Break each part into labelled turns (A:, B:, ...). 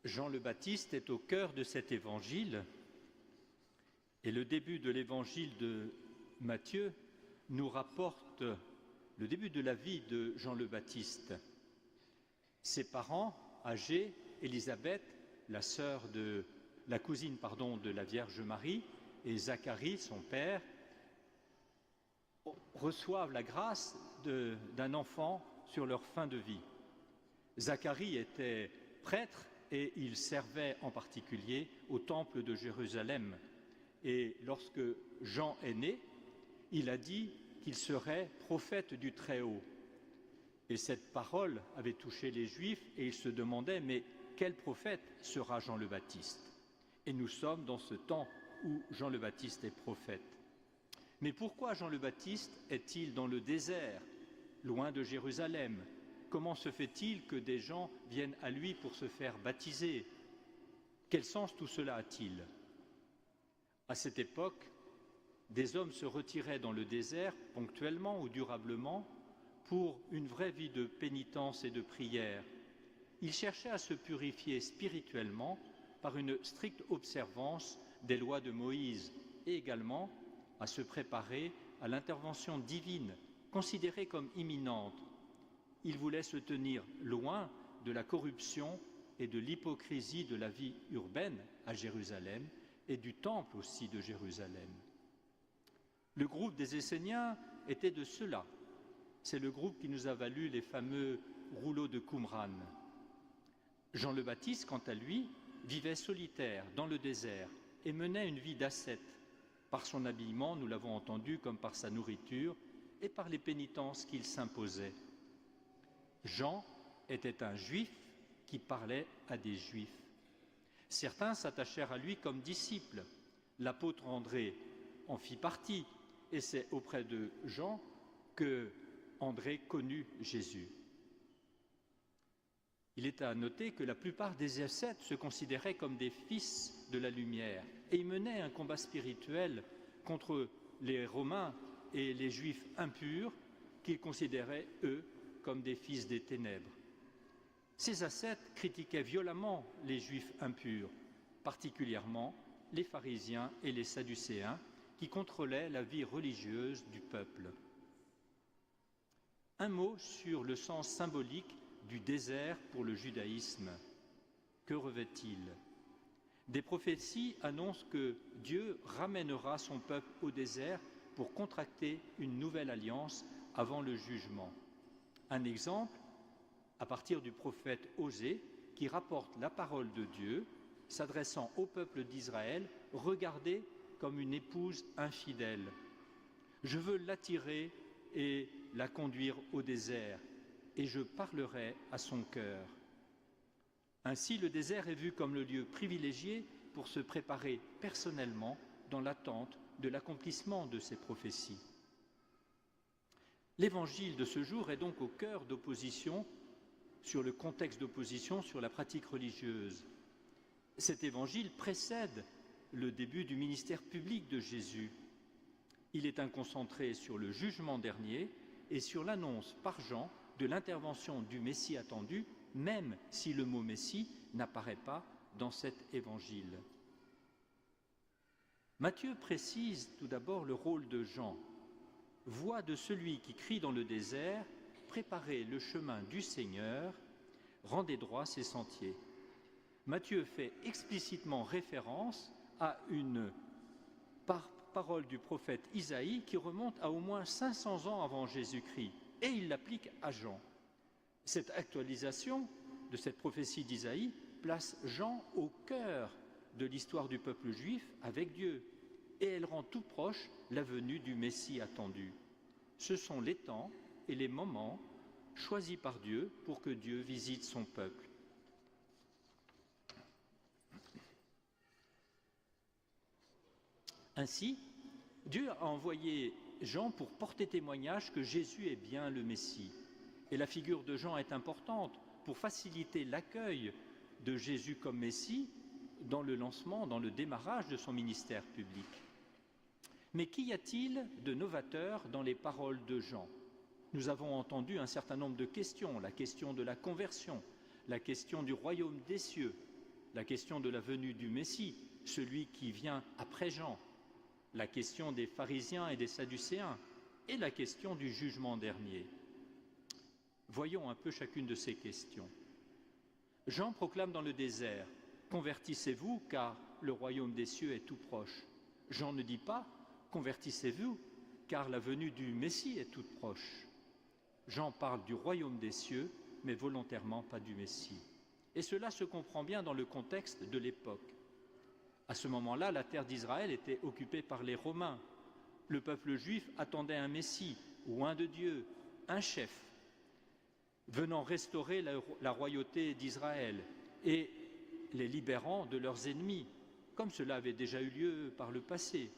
A: Jean le Baptiste est au cœur de cet évangile et le début de l'évangile de Matthieu nous rapporte le début de la vie de Jean le Baptiste. Ses parents âgés, Élisabeth, la cousine de la Vierge Marie, et Zacharie, son père, reçoivent la grâce d'un enfant sur leur fin de vie. Zacharie était prêtre et il servait en particulier au temple de Jérusalem. Et lorsque Jean est né, il a dit qu'il serait prophète du Très-Haut. Et cette parole avait touché les Juifs et ils se demandaient « mais quel prophète sera Jean le Baptiste ?» Et nous sommes dans ce temps où Jean le Baptiste est prophète. Mais pourquoi Jean le Baptiste est-il dans le désert, loin de Jérusalem ? Comment se fait-il que des gens viennent à lui pour se faire baptiser ? Quel sens tout cela a-t-il ? À cette époque, des hommes se retiraient dans le désert, ponctuellement ou durablement, pour une vraie vie de pénitence et de prière. Ils cherchaient à se purifier spirituellement par une stricte observance des lois de Moïse et également à se préparer à l'intervention divine, considérée comme imminente. Ils voulaient se tenir loin de la corruption et de l'hypocrisie de la vie urbaine à Jérusalem et du temple aussi de Jérusalem. Le groupe des Esséniens était de ceux-là. C'est le groupe qui nous a valu les fameux rouleaux de Qumran. Jean le Baptiste, quant à lui, vivait solitaire dans le désert et menait une vie d'ascète par son habillement, nous l'avons entendu, comme par sa nourriture et par les pénitences qu'il s'imposait. Jean était un juif qui parlait à des juifs. Certains s'attachèrent à lui comme disciples. L'apôtre André en fit partie et c'est auprès de Jean que André connut Jésus. Il est à noter que la plupart des ascètes se considéraient comme des fils de la lumière et ils menaient un combat spirituel contre les Romains et les Juifs impurs qu'ils considéraient, eux, comme des fils des ténèbres. Ces ascètes critiquaient violemment les Juifs impurs, particulièrement les pharisiens et les sadducéens qui contrôlaient la vie religieuse du peuple. Un mot sur le sens symbolique du désert pour le judaïsme. Que revêt-il ? Des prophéties annoncent que Dieu ramènera son peuple au désert pour contracter une nouvelle alliance avant le jugement. Un exemple, à partir du prophète Osée, qui rapporte la parole de Dieu, s'adressant au peuple d'Israël, regardez comme une épouse infidèle. Je veux l'attirer et la conduire au désert, et je parlerai à son cœur. Ainsi, le désert est vu comme le lieu privilégié pour se préparer personnellement dans l'attente de l'accomplissement de ces prophéties. L'évangile de ce jour est donc au cœur d'opposition, sur le contexte d'opposition sur la pratique religieuse. Cet évangile précède le début du ministère public de Jésus. Il est concentré sur le jugement dernier et sur l'annonce par Jean de l'intervention du Messie attendu, même si le mot Messie n'apparaît pas dans cet évangile. Matthieu précise tout d'abord le rôle de Jean. Voix de celui qui crie dans le désert, préparez le chemin du Seigneur, rendez droit ses sentiers. Matthieu fait explicitement référence à une parole du prophète Isaïe qui remonte à au moins 500 ans avant Jésus-Christ et il l'applique à Jean. Cette actualisation de cette prophétie d'Isaïe place Jean au cœur de l'histoire du peuple juif avec Dieu et elle rend tout proche la venue du Messie attendu. Ce sont les temps et les moments choisis par Dieu pour que Dieu visite son peuple. Ainsi, Dieu a envoyé Jean pour porter témoignage que Jésus est bien le Messie. Et la figure de Jean est importante pour faciliter l'accueil de Jésus comme Messie dans le lancement, dans le démarrage de son ministère public. Mais qu'y a-t-il de novateur dans les paroles de Jean ? Nous avons entendu un certain nombre de questions, la question de la conversion, la question du royaume des cieux, la question de la venue du Messie, celui qui vient après Jean, la question des pharisiens et des sadducéens, et la question du jugement dernier. Voyons un peu chacune de ces questions. Jean proclame dans le désert « Convertissez-vous, car le royaume des cieux est tout proche ». Jean ne dit pas « Convertissez-vous, car la venue du Messie est toute proche ». Jean parle du royaume des cieux, mais volontairement pas du Messie. Et cela se comprend bien dans le contexte de l'époque. À ce moment-là, la terre d'Israël était occupée par les Romains. Le peuple juif attendait un Messie, ou un de Dieu, un chef, venant restaurer la royauté d'Israël et les libérant de leurs ennemis, comme cela avait déjà eu lieu par le passé.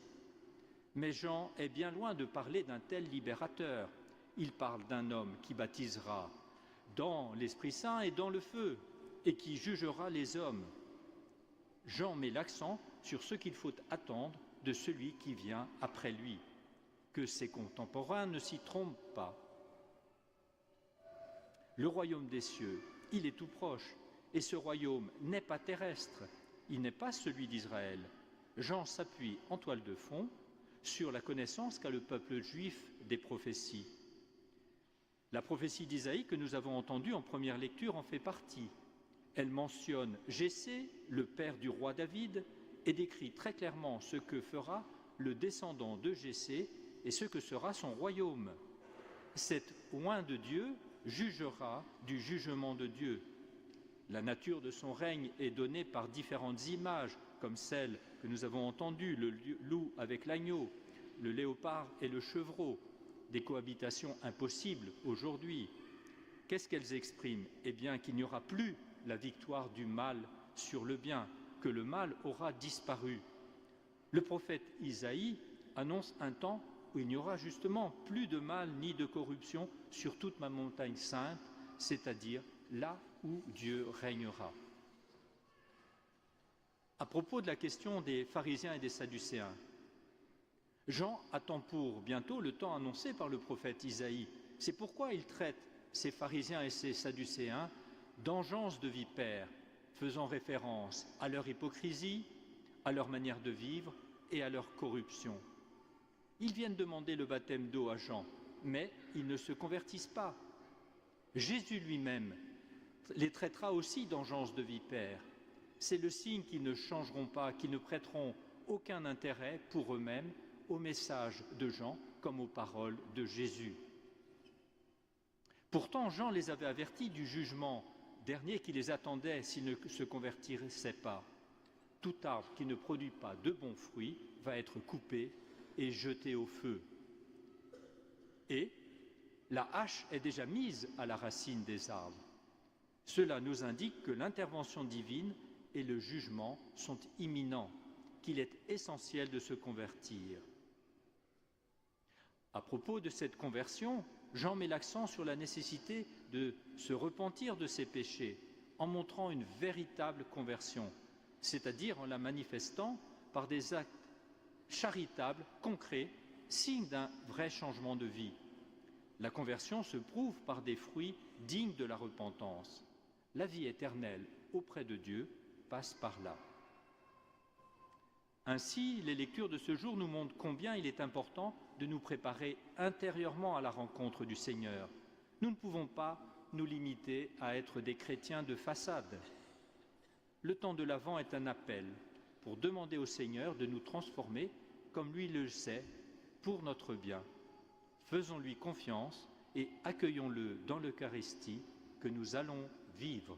A: Mais Jean est bien loin de parler d'un tel libérateur. Il parle d'un homme qui baptisera dans l'Esprit Saint et dans le feu, et qui jugera les hommes. Jean met l'accent sur ce qu'il faut attendre de celui qui vient après lui, que ses contemporains ne s'y trompent pas. Le royaume des cieux, il est tout proche, et ce royaume n'est pas terrestre, il n'est pas celui d'Israël. Jean s'appuie en toile de fond sur la connaissance qu'a le peuple juif des prophéties. La prophétie d'Isaïe que nous avons entendue en première lecture en fait partie. Elle mentionne Jessé, le père du roi David, et décrit très clairement ce que fera le descendant de Jessé et ce que sera son royaume. Cet oint de Dieu jugera du jugement de Dieu. La nature de son règne est donnée par différentes images, comme celle que nous avons entendue, le loup avec l'agneau, le léopard et le chevreau, des cohabitations impossibles aujourd'hui. Qu'est-ce qu'elles expriment? Eh bien, qu'il n'y aura plus la victoire du mal sur le bien, que le mal aura disparu. Le prophète Isaïe annonce un temps où il n'y aura justement plus de mal ni de corruption sur toute ma montagne sainte, c'est-à-dire là où Dieu régnera. À propos de la question des pharisiens et des sadducéens, Jean attend pour bientôt le temps annoncé par le prophète Isaïe. C'est pourquoi il traite ces pharisiens et ces sadducéens d'engeance de vipères, faisant référence à leur hypocrisie, à leur manière de vivre et à leur corruption. Ils viennent demander le baptême d'eau à Jean, mais ils ne se convertissent pas. Jésus lui-même les traitera aussi d'engeance de vipères. C'est le signe qu'ils ne changeront pas, qu'ils ne prêteront aucun intérêt pour eux-mêmes au message de Jean comme aux paroles de Jésus. Pourtant, Jean les avait avertis du jugement dernier qui les attendait s'ils ne se convertissaient pas. Tout arbre qui ne produit pas de bons fruits va être coupé et jeté au feu. Et la hache est déjà mise à la racine des arbres. Cela nous indique que l'intervention divine et le jugement sont imminents, qu'il est essentiel de se convertir. À propos de cette conversion, Jean met l'accent sur la nécessité de se repentir de ses péchés en montrant une véritable conversion, c'est-à-dire en la manifestant par des actes charitables, concrets, signes d'un vrai changement de vie. La conversion se prouve par des fruits dignes de la repentance. La vie éternelle auprès de Dieu passe par là. Ainsi, les lectures de ce jour nous montrent combien il est important de nous préparer intérieurement à la rencontre du Seigneur. Nous ne pouvons pas nous limiter à être des chrétiens de façade. Le temps de l'Avent est un appel pour demander au Seigneur de nous transformer comme lui le sait, pour notre bien. Faisons-lui confiance et accueillons-le dans l'Eucharistie que nous allons vivre.